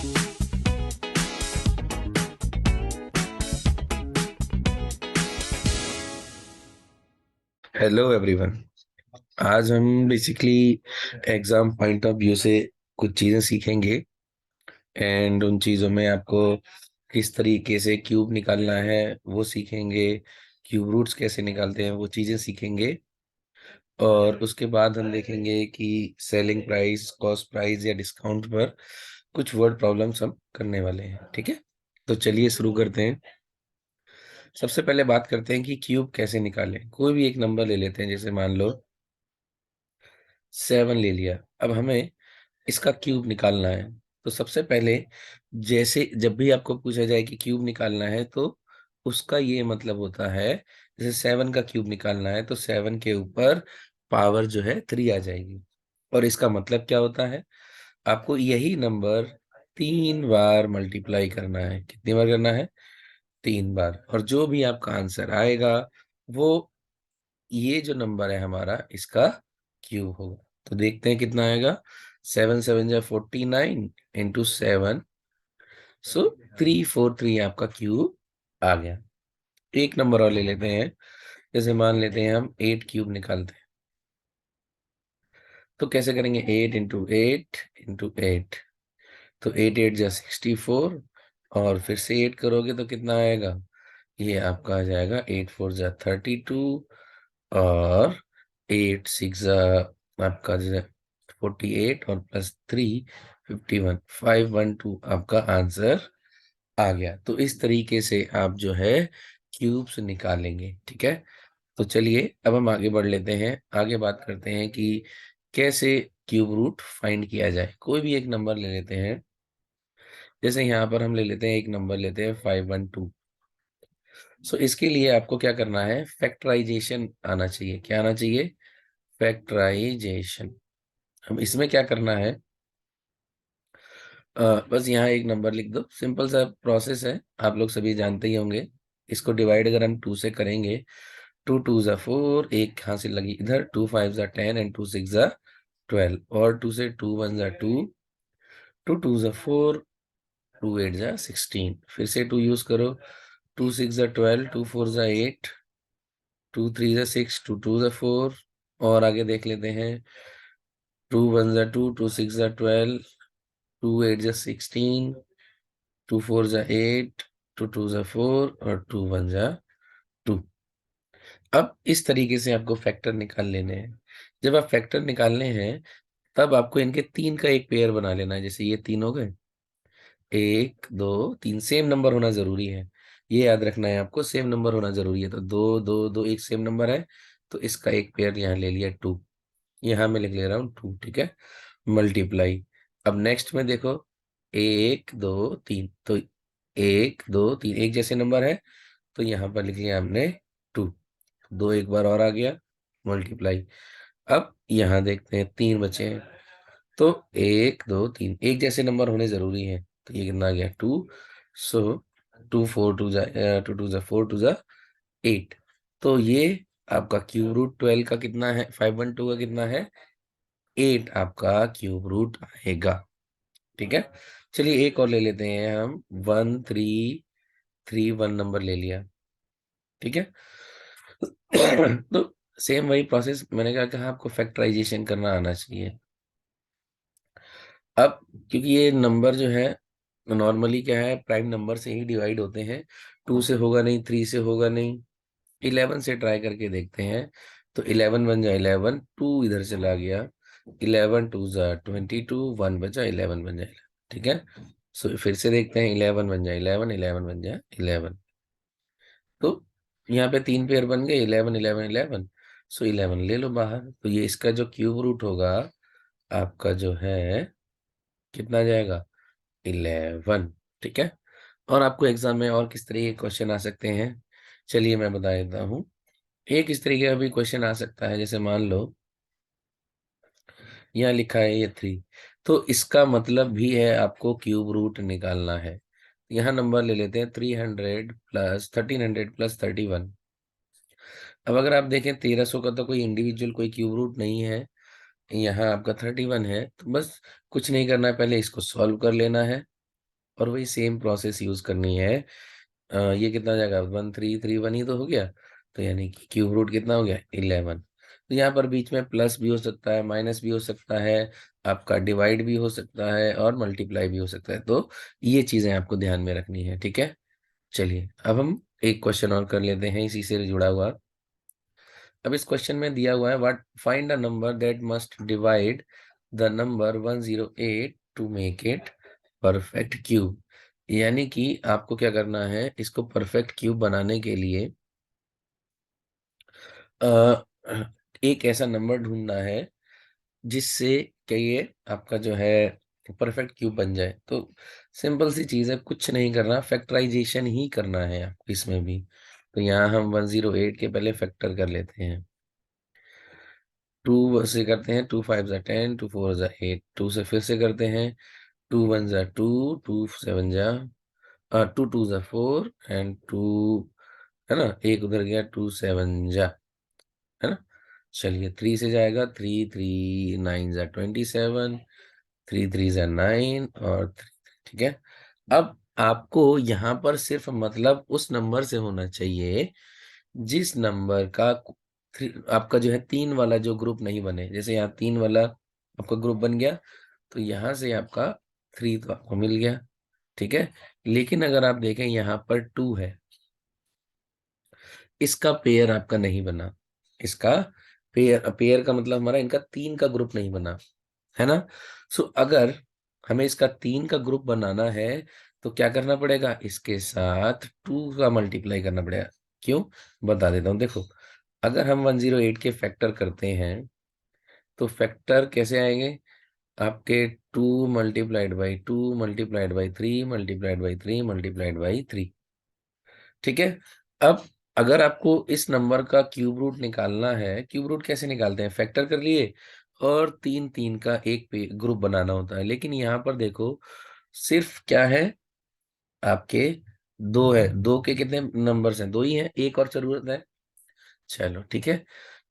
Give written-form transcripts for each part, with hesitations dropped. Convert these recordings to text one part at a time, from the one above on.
Hello everyone. आज हम basically exam point of view से कुछ चीजें सीखेंगे एंड उन चीजों में आपको किस तरीके से क्यूब निकालना है वो सीखेंगे। क्यूब रूट्स कैसे निकालते हैं वो चीजें सीखेंगे। और उसके बाद हम देखेंगे कि सेलिंग प्राइस, कॉस्ट प्राइस या डिस्काउंट पर कुछ वर्ड प्रॉब्लम्स हम करने वाले हैं। ठीक है, तो चलिए शुरू करते हैं। सबसे पहले बात करते हैं कि क्यूब कैसे निकालें। कोई भी एक नंबर ले लेते हैं, जैसे मान लो 7 ले लिया। अब हमें इसका क्यूब निकालना है। तो सबसे पहले, जैसे जब भी आपको पूछा जाए कि क्यूब निकालना है, तो उसका ये मतलब होता है, जैसे 7 का क्यूब निकालना है तो 7 के ऊपर पावर जो है 3 आ जाएगी। और इसका मतलब क्या होता है, आपको यही नंबर 3 बार मल्टीप्लाई करना है। कितनी बार करना है? 3 बार। और जो भी आपका आंसर आएगा वो ये जो नंबर है हमारा, इसका क्यूब होगा। तो देखते हैं कितना आएगा। 7 7 जा 49 इंटू 7, सो 343 आपका क्यूब आ गया। एक नंबर और ले लेते हैं। जैसे मान लेते हैं हम 8 क्यूब निकालते हैं, तो कैसे करेंगे? 8 इंटू 8 तो 8 8 जा 64, और फिर से 8 करोगे तो कितना आएगा? ये आपका आ जाएगा 8 4 जा 32, और 8 6 आपका जो है 48, और +3 51, 512 आपका आंसर आ गया। तो इस तरीके से आप जो है क्यूब्स निकालेंगे। ठीक है, तो चलिए अब हम आगे बढ़ लेते हैं। आगे बात करते हैं कि कैसे क्यूब रूट फाइंड किया जाए। कोई भी एक नंबर ले लेते हैं। जैसे यहाँ पर हम ले लेते हैं, एक नंबर लेते हैं 512। सो इसके लिए आपको क्या करना है? फैक्टराइजेशन आना चाहिए। क्या आना चाहिए? फैक्टराइजेशन। हम इसमें क्या करना है, बस यहाँ एक नंबर लिख दो। सिंपल सा प्रोसेस है, आप लोग सभी जानते ही होंगे। इसको डिवाइड अगर हम 2 से करेंगे, 2 2 जा 4, एक यहाँ से लगी इधर, 2 5 जा 10 एंड 2 6 जा 12, और 2 से 2 1 जा 2, 2 2 जा 4, 2 8 जा 16। फिर से 2 यूज करो, 2 6 जा 12, 2 4 जा 8, 2 3 जा 6, 2 2 जा 4, और आगे देख लेते हैं। 2 1 जा 2, 2 6 जा 12, 2 8 जा 16, 2 4 जा 8, 2 2 जा 4, और 2 1 जा 2। अब इस तरीके से आपको फैक्टर निकाल लेने हैं। जब आप फैक्टर निकालने हैं, तब आपको इनके 3 का एक पेयर बना लेना है। जैसे ये 3 हो गए, 1 2 3 सेम नंबर होना जरूरी है। ये याद रखना है आपको, सेम नंबर होना जरूरी है। तो 2 2 2 एक सेम नंबर है, तो इसका एक पेयर यहाँ ले लिया 2। यहाँ मैं लिख ले रहा हूँ 2। ठीक है, मल्टीप्लाई। अब नेक्स्ट में देखो, 1 2 3, तो 1 2 3 एक जैसे नंबर है, तो यहाँ पर लिख लिया हमने 2। दो एक बार और आ गया, मल्टीप्लाई। अब यहाँ देखते हैं 3 बचे हैं, तो 1 2 3 एक जैसे नंबर होने जरूरी है। तो ये कितना आ गया? 2। सो 2 4 2 जा 8। तो ये आपका क्यूब रूट 12 का कितना है? 512 का कितना है? 8 आपका क्यूब रूट आएगा। ठीक है, चलिए एक और ले लेते हैं हम। 1 3 3 1 नंबर ले लिया। ठीक है, तो सेम वही प्रोसेस, मैंने कहा आपको फैक्टराइजेशन करना आना चाहिए। अब क्योंकि ये नंबर जो है नॉर्मली क्या है, प्राइम नंबर से ही डिवाइड होते हैं। 2 से होगा नहीं, 3 से होगा नहीं, 11 से ट्राई करके देखते हैं। तो 11 1 जा 11, 2 इधर चला गया, 11 2 जा 22, 1 बचा, 11 बन जाएगा। ठीक है, सो फिर से देखते हैं, 11 1 जा 11, 11 1 जा 11। तो यहाँ पे 3 पेयर बन गए, 11 11 11। सो 11 ले लो बाहर। तो ये इसका जो क्यूब रूट होगा आपका जो है, कितना जाएगा? 11। ठीक है, और आपको एग्जाम में और किस तरीके के क्वेश्चन आ सकते हैं, चलिए मैं बता देता हूँ। एक इस तरीके का भी क्वेश्चन आ सकता है, जैसे मान लो यहाँ लिखा है ये 3, तो इसका मतलब भी है आपको क्यूब रूट निकालना है। यहाँ नंबर ले लेते हैं 300 + 1300 + 31। अब अगर आप देखें 1300 का तो कोई इंडिविजुअल कोई क्यूब रूट नहीं है, यहाँ आपका 31 है। तो बस कुछ नहीं करना है, पहले इसको सॉल्व कर लेना है। और वही सेम प्रोसेस यूज करनी है। ये कितना हो जाएगा, 1331 ही तो हो गया। तो यानी कि क्यूब रूट कितना हो गया, 11। तो यहाँ पर बीच में प्लस भी हो सकता है, माइनस भी हो सकता है, आपका डिवाइड भी हो सकता है और मल्टीप्लाई भी हो सकता है। तो ये चीजें आपको ध्यान में रखनी है, ठीक है। चलिए अब हम एक क्वेश्चन और कर लेते हैं इसी से जुड़ा हुआ। अब इस क्वेश्चन में दिया हुआ है, what find a number that must divide the number 108 to make it perfect cube. यानी कि आपको क्या करना है, इसको परफेक्ट क्यूब बनाने के लिए अ, एक ऐसा नंबर ढूंढना है जिससे कि ये आपका जो है परफेक्ट क्यूब बन जाए। तो सिंपल सी चीज है, कुछ नहीं करना, फैक्टराइजेशन ही करना है आपको इसमें भी। तो यहाँ हम 108 के पहले फैक्टर कर लेते हैं। 2 से करते हैं, 2 5 जा 10, 2 4 जा 8, 2 से फिर से करते हैं, 2 1 जा 2, 2 7 जा 2 2 जा 4 एंड 2, है ना, एक उधर गया, 2 7 जा, है ना। चलिए 3 से जाएगा, 3 3 9 जा 27, 3 3 जा 9 और 3, ठीक है। अब आपको यहाँ पर सिर्फ मतलब उस नंबर से होना चाहिए जिस नंबर का आपका जो है 3 वाला जो ग्रुप नहीं बने। जैसे यहाँ 3 वाला आपका ग्रुप बन गया, तो यहाँ से आपका 3 तो आपको मिल गया, ठीक है। लेकिन अगर आप देखें यहाँ पर 2 है, इसका पेयर आपका नहीं बना। इसका पेयर, पेयर का मतलब हमारा इनका 3 का ग्रुप नहीं बना, है ना। सो अगर हमें इसका 3 का ग्रुप बनाना है तो क्या करना पड़ेगा, इसके साथ 2 का मल्टीप्लाई करना पड़ेगा। क्यों, बता देता हूँ। देखो, अगर हम 108 के फैक्टर करते हैं तो फैक्टर कैसे आएंगे आपके, 2 multiplied by 2 multiplied by 3 multiplied by 3 multiplied by 3, ठीक है। अब अगर आपको इस नंबर का क्यूब रूट निकालना है, क्यूब रूट कैसे निकालते हैं, फैक्टर कर लिए और 3 3 का एक ग्रुप बनाना होता है। लेकिन यहाँ पर देखो, सिर्फ क्या है आपके, 2 है, 2 के कितने नंबर्स हैं, 2 ही हैं, एक और जरूरत है। चलो ठीक है।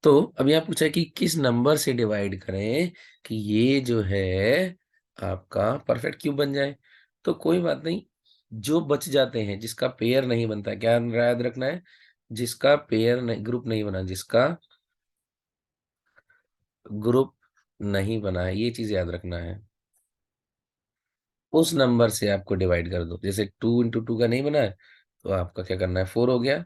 तो अब यहाँ पूछा है कि किस नंबर से डिवाइड करें कि ये जो है आपका परफेक्ट क्यूब बन जाए। तो कोई बात नहीं, जो बच जाते हैं, जिसका पेयर नहीं बनता, क्या याद रखना है, जिसका पेयर नहीं, ग्रुप नहीं बना, जिसका ग्रुप नहीं बना है, ये चीज याद रखना है। उस नंबर से आपको डिवाइड कर दो। जैसे 2 into 2 का नहीं बना है, तो आपका क्या करना है, 4 हो गया।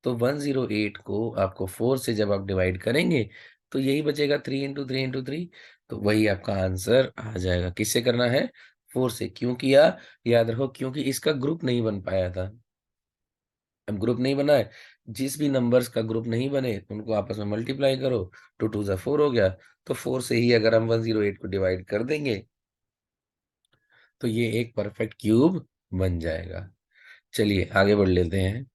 तो 108 को आपको 4 से जब आप डिवाइड करेंगे तो यही बचेगा, 3 into 3 into 3। तो वही आपका आंसर आ जाएगा। किससे करना है, 4 से। क्यों किया, याद रखो, क्योंकि इसका ग्रुप नहीं बन पाया था। अब ग्रुप नहीं बना है, जिस भी नंबर्स का ग्रुप नहीं बने उनको आपस में मल्टीप्लाई करो, 2 2 जा 4 हो गया। तो 4 से ही अगर हम 108 को डिवाइड कर देंगे तो ये एक परफेक्ट क्यूब बन जाएगा। चलिए आगे बढ़ लेते हैं।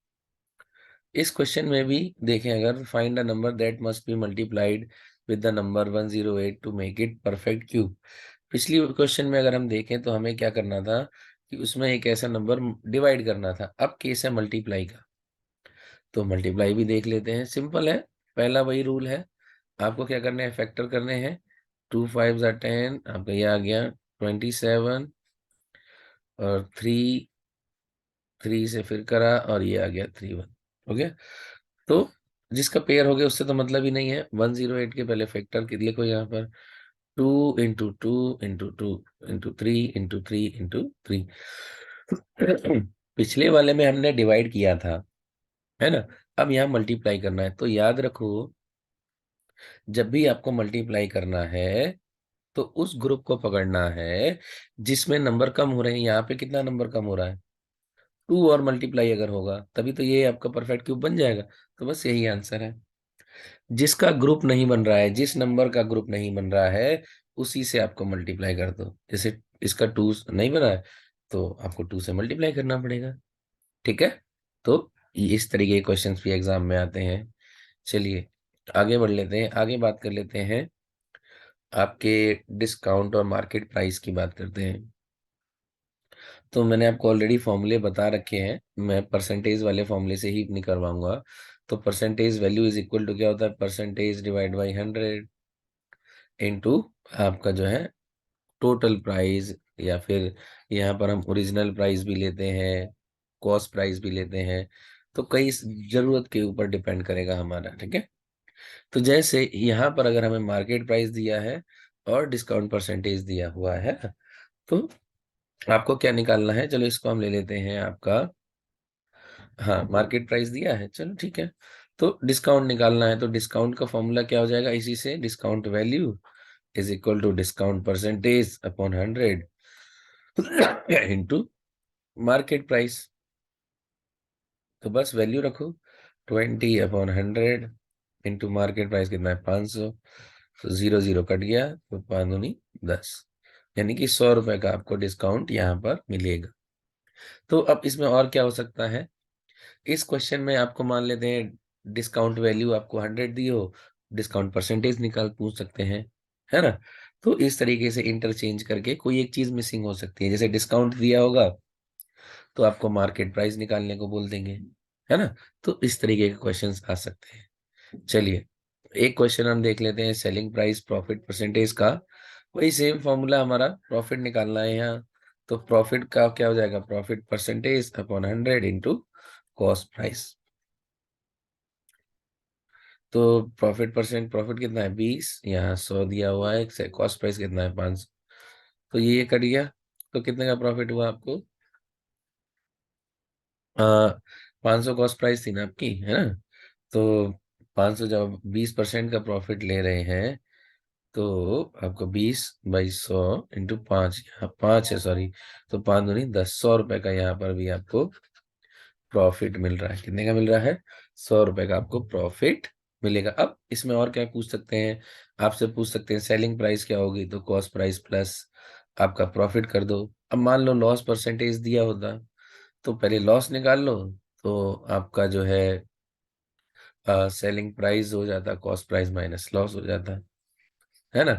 इस क्वेश्चन में भी देखें, अगर find a number that must be multiplied with the number 108 to make it perfect cube. पिछली क्वेश्चन में अगर हम देखें तो हमें क्या करना था कि उसमें एक ऐसा नंबर डिवाइड करना था। अब केस है मल्टीप्लाई का, तो मल्टीप्लाई भी देख लेते हैं। सिंपल है, पहला वही रूल है, आपको क्या करने हैं, फैक्टर करने हैं। 2 5 जा 10, आपका ये आ गया 27, और 3 3 से फिर करा और ये आ गया 3 1, हो गया। तो जिसका पेयर हो गया उससे तो मतलब ही नहीं है। 108 के पहले फैक्टर लिखो यहाँ पर, 2 into 2 into 2 into 3 into 3 into 3। पिछले वाले में हमने डिवाइड किया था, है ना। अब यहाँ मल्टीप्लाई करना है। तो याद रखो, जब भी आपको मल्टीप्लाई करना है तो उस ग्रुप को पकड़ना है जिसमें नंबर कम हो रहे हैं। यहाँ पे कितना नंबर कम हो रहा है, 2, और मल्टीप्लाई अगर होगा तभी तो ये आपका परफेक्ट क्यूब बन जाएगा। तो बस यही आंसर है। जिसका ग्रुप नहीं बन रहा है, जिस नंबर का ग्रुप नहीं बन रहा है, उसी से आपको मल्टीप्लाई कर दो। जैसे इसका 2 नहीं बना है तो आपको 2 से मल्टीप्लाई करना पड़ेगा, ठीक है। तो इस तरीके के क्वेश्चंस भी एग्जाम में आते हैं। चलिए आगे बढ़ लेते हैं, आगे बात कर लेते हैं, आपके डिस्काउंट और मार्केट प्राइस की बात करते हैं। तो मैंने आपको ऑलरेडी फॉर्मूले बता रखे हैं, मैं परसेंटेज वाले फॉर्मूले से ही निकलवाऊंगा। तो percentage value is equal to क्या होता है, परसेंटेज डिवाइड बाई 100 इनटू आपका जो है टोटल प्राइस या फिर यहाँ पर हम ओरिजिनल प्राइस भी लेते हैं, कॉस्ट प्राइस भी लेते हैं, तो कई जरूरत के ऊपर डिपेंड करेगा हमारा। ठीक है, तो जैसे यहाँ पर अगर हमें मार्केट प्राइस दिया है और डिस्काउंट परसेंटेज दिया हुआ है, तो आपको क्या निकालना है? चलो इसको हम ले लेते हैं आपका, हाँ मार्केट प्राइस दिया है, चलो ठीक है। तो डिस्काउंट निकालना है, तो डिस्काउंट का फॉर्मूला क्या हो जाएगा? इसी से, discount value is equal to discount percentage upon 100 into market price. तो बस वैल्यू रखो, 20/100 इंटू मार्केट प्राइस कितना है? 500। तो 0 0 कट गया, तो 5 दूनी 10, यानी कि 100 रुपए का आपको डिस्काउंट यहाँ पर मिलेगा। तो अब इसमें और क्या हो सकता है? इस क्वेश्चन में आपको मान लेते हैं डिस्काउंट वैल्यू आपको 100 दी हो, डिस्काउंट परसेंटेज निकाल पूछ सकते हैं, है ना? तो इस तरीके से इंटरचेंज करके कोई एक चीज मिसिंग हो सकती है, जैसे डिस्काउंट दिया होगा तो आपको मार्केट प्राइस निकालने को बोल देंगे, है ना? तो इस तरीके के क्वेश्चंस आ सकते हैं। चलिए एक क्वेश्चन हम देख लेते हैं, सेलिंग प्राइस प्रॉफिट परसेंटेज का। वही सेम फॉर्मूला, हमारा प्रॉफिट निकालना है यहाँ। तो प्रॉफिट का क्या हो जाएगा? Profit percentage upon 100 into cost price. तो प्रॉफिट कितना है? 20, यहाँ 100 दिया हुआ है, कॉस्ट प्राइस कितना है? 500। तो ये कट गया, तो कितने का प्रॉफिट हुआ आपको? 500 कॉस्ट प्राइस थी ना आपकी, है ना? तो 500 जब 20% का प्रॉफिट ले रहे हैं, तो आपको 20/100 इंटू 5, यहाँ 5 है सॉरी, तो 5 दूनी 10, 100 रुपए का यहाँ पर भी आपको प्रॉफिट मिल रहा है। कितने का मिल रहा है? 100 रुपए का आपको प्रॉफिट मिलेगा। अब इसमें और क्या पूछ सकते हैं? आपसे पूछ सकते हैं सेलिंग प्राइस क्या होगी, तो कॉस्ट प्राइस प्लस आपका प्रॉफिट कर दो। अब मान लो लॉस परसेंटेज दिया होता, तो पहले लॉस निकाल लो, तो आपका जो है सेलिंग प्राइस हो जाता कॉस्ट प्राइस माइनस लॉस हो जाता, है ना?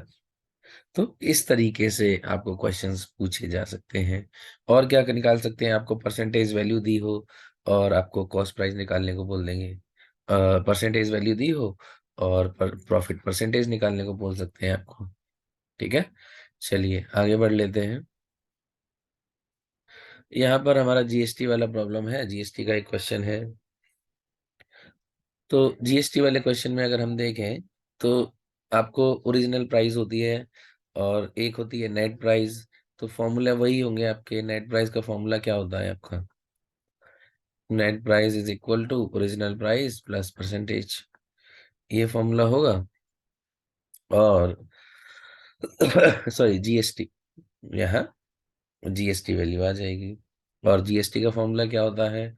तो इस तरीके से आपको क्वेश्चंस पूछे जा सकते हैं। और क्या निकाल सकते हैं? आपको परसेंटेज वैल्यू दी हो और आपको कॉस्ट प्राइस निकालने को बोल देंगे, परसेंटेज वैल्यू दी हो और प्रॉफिट परसेंटेज निकालने को बोल सकते हैं आपको। ठीक है, चलिए आगे बढ़ लेते हैं। यहाँ पर हमारा जीएसटी वाला प्रॉब्लम है, जीएसटी का एक क्वेश्चन है। तो जीएसटी वाले क्वेश्चन में अगर हम देखें, तो आपको ओरिजिनल प्राइस होती है और एक होती है नेट प्राइस। तो फॉर्मूला वही होंगे आपके। नेट प्राइस का फॉर्मूला क्या होता है आपका? Net price is equal to original price plus percentage, ये फॉर्मूला होगा। और सॉरी जीएसटी, यहाँ जीएसटी वैल्यू आ जाएगी। और जीएसटी का फॉर्मूला क्या होता है?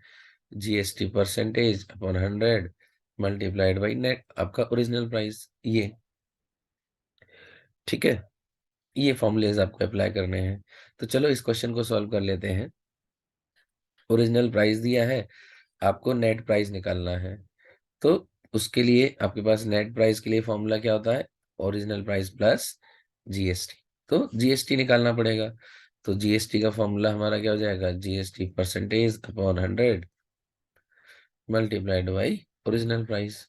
GST percentage upon 100 multiplied by net, आपका ओरिजिनल प्राइस। ये ठीक है, ये फॉर्मूलेज आपको अप्लाई करने हैं। तो चलो इस क्वेश्चन को सॉल्व कर लेते हैं। ओरिजिनल प्राइस दिया है, आपको नेट प्राइस निकालना है। तो उसके लिए आपके पास नेट प्राइस के लिए फॉर्मूला क्या होता है? Original price plus GST. तो जीएसटी निकालना पड़ेगा। तो जीएसटी का फॉर्मूला हमारा क्या हो जाएगा? GST percentage upon 100 multiplied by original price.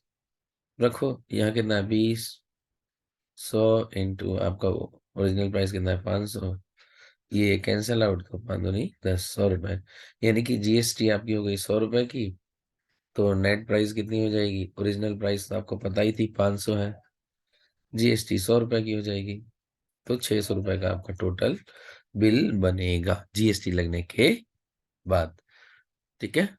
रखो यहाँ कितना है? 20/100 इंटू आपका ओरिजिनल प्राइस कितना है? 500। ये कैंसल आउट, तो 5 दूनी 10, 100 रुपए। यानी कि जीएसटी आपकी हो गई 100 रुपए की। तो नेट प्राइस कितनी हो जाएगी? ओरिजिनल प्राइस तो आपको पता ही थी 500 है, जीएसटी 100 रुपए की हो जाएगी। तो 600 रुपए का आपका टोटल बिल बनेगा जीएसटी लगने के बाद। ठीक है।